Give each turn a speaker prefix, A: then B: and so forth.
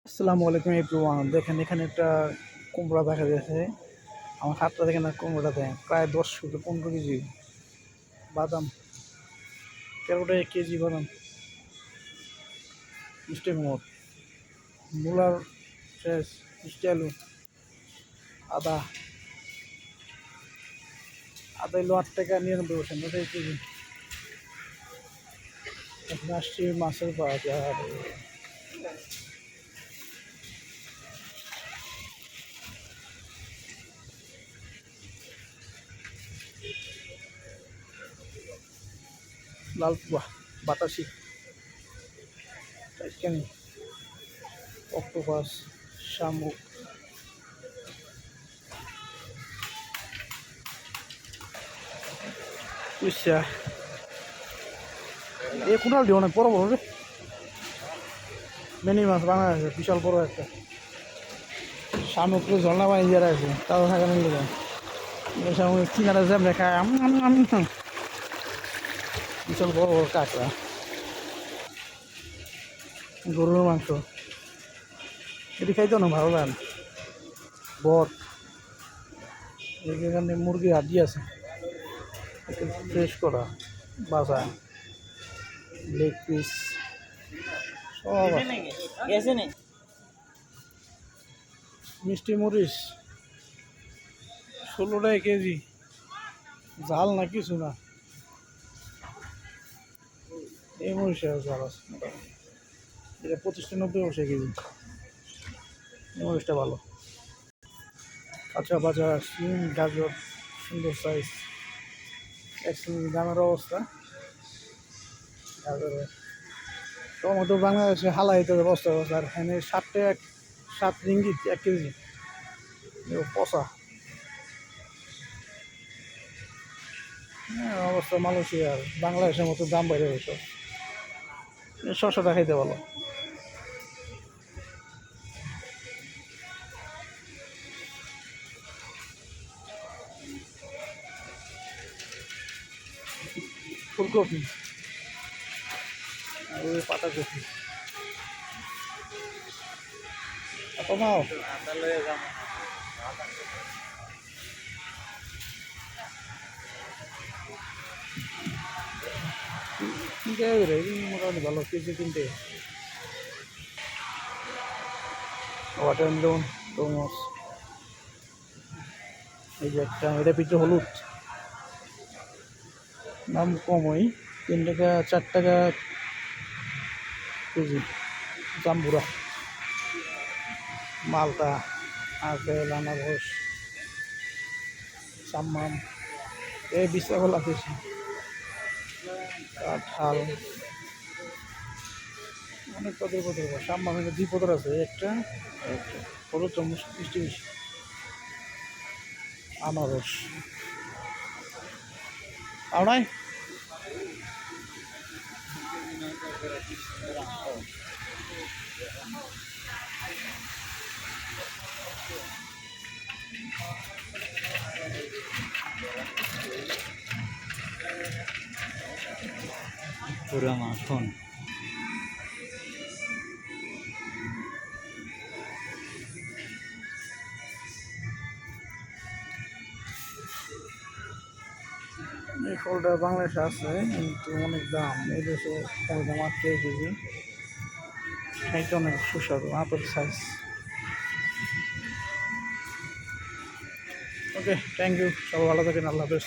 A: আসসালামু আলাইকুম এভরিওয়ান। দেখেন এখানে একটা কুমড়া দেখা যাচ্ছে। আমার হাতটা দেখেন না, কুমড়োটা দেখেন প্রায় 10 থেকে 15 কেজি। বাদাম 13 টাকা কেজি বাদাম, মিষ্টি কুমড়, মূলার শেষ, মিষ্টি আলু, আদা আদা হলো 8 টাকা 99 পয়সা, 9 টাকা কেজি। এখন আসছি মাছের বাজার। লালপুয়া, বাতাসি, টাইটানি, অক্টোপাস, শামুক, কুইসা। এই কোনাল দিয়ে অনেক বড় বড় রে, মিনি মাছ বাংলাদেশে বিশাল বড় একটা শামুক। ঝর্ণা পানি দিয়ে রাখছে, তাও থাকা নিয়ে যায়। শামুক কিনারে জ্যাম রেখা, বিশাল বড় বড় কাঁকড়া। গরুর মাংস, এটি খাইতে অনেক ভালো লাগে। বট, এখানে মুরগির হাড্ডি আছে, ফ্রেশ করা, বাসা, লেগ পিস সব আছে। মিষ্টি মরিচ 16 টাকা কেজি, ঝাল না কিছু না। এই মরিচের ঝাল আছে মোটামুটি। এটা 25 টাকা 90 পয়সা কেজি। এই মরিচটা ভালো। কাঁচা বাজার, শিম, গাজর সুন্দর সাইজ। একসঙ্গে দামের অবস্থা গাজরের টমেটো বাংলাদেশে হালাইতে বস্তা বস্তা, আর এখানে 7 টাকা 7 রিঙ্গিত 1 কেজি। পচা অবস্থা। মালয়েশিয়ার বাংলাদেশের মতো দাম বাইরে গেছে। শসাটা খাইতে ভালো। ফুলকপি, পাতাকপি, কমাও। ঠিক আছে, মোটামুটি ভালো, কেজি 3 টে। ওয়াটারমেলন, তরমুজ, এই যে একটা, এটা পিঠে হলুদ, দাম কমই, 3 টাকা 4 টাকা কেজি। জাম্বুরা, মালটা, আপেল, আনারস, সাম্মাম, এই 20 টাকা লাগতেছে। কাঁঠাল, অনেক পদের পদের, সাম্মাম 2 পদের আছে, একটা একটা হলুদ চামচ, মিষ্টি মিষ্টি। আনারস আর নাই।
B: পুরা মাখন।
A: এই ফলটা বাংলাদেশে আছে কিন্তু অনেক দাম। এই দেশে ফল দাম 8 টাকা কেজি। খাইতে অনেক সুস্বাদু, apple size. Okay, thank you, সবাই ভালো থাকেন, আল্লাহ হাফেজ।